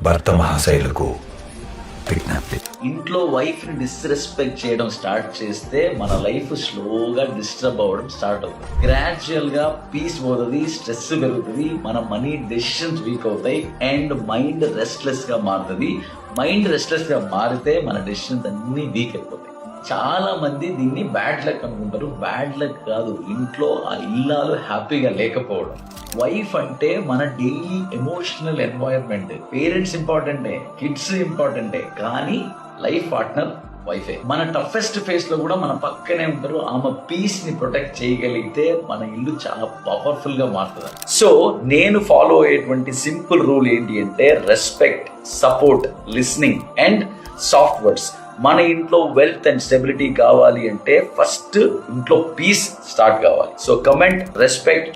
భర్త మహాశైలకు విజ్ఞప్తి. ఇంట్లో వైఫ్ ని డిస్రెస్పెక్ట్ చేయడం స్టార్ట్ చేస్తే మన లైఫ్ స్లోగా డిస్టర్బ్ అవ్వడం స్టార్ట్ అవుతుంది. గ్రాడ్యువల్ గా పీస్ పోతుంది, స్ట్రెస్ పెరుగుతుంది, మన మనీ డెసిషన్స్ వీక్ అవుతాయి అండ్ మైండ్ రెస్ట్లెస్ గా మారుతుంది. మైండ్ రెస్ట్లెస్ గా మారితే మన డెసిషన్స్ అన్ని వీక్ అయిపోతాయి. చాలా మంది దీన్ని బ్యాడ్ లక్ అనుకుంటారు. బ్యాడ్ లక్ కాదు, ఇంట్లో ఆ ఇల్లాలు హ్యాపీగా లేకపోవడం. వైఫ్ అంటే మన డైలీ ఎమోషనల్ ఎన్వైరన్మెంట్. పేరెంట్స్ ఇంపార్టెంటే, కిడ్స్ ఇంపార్టెంటే, కానీ లైఫ్ పార్ట్నర్ వైఫే. మన టఫెస్ట్ ఫేస్ లో కూడా మన పక్కనే ఉంటారు. ఆమె పీస్ ని ప్రొటెక్ట్ చేయగలిగితే మన ఇల్లు చాలా పవర్ఫుల్ గా మారుతుంది. సో నేను ఫాలో అయ్యేటువంటి సింపుల్ రూల్ ఏంటి అంటే respect, support, listening and soft words. మన ఇంట్లో వెల్త్ అండ్ స్టెబిలిటీ కావాలి అంటే ఫస్ట్ ఇంట్లో పీస్ స్టార్ట్ కావాలి. So comment, respect,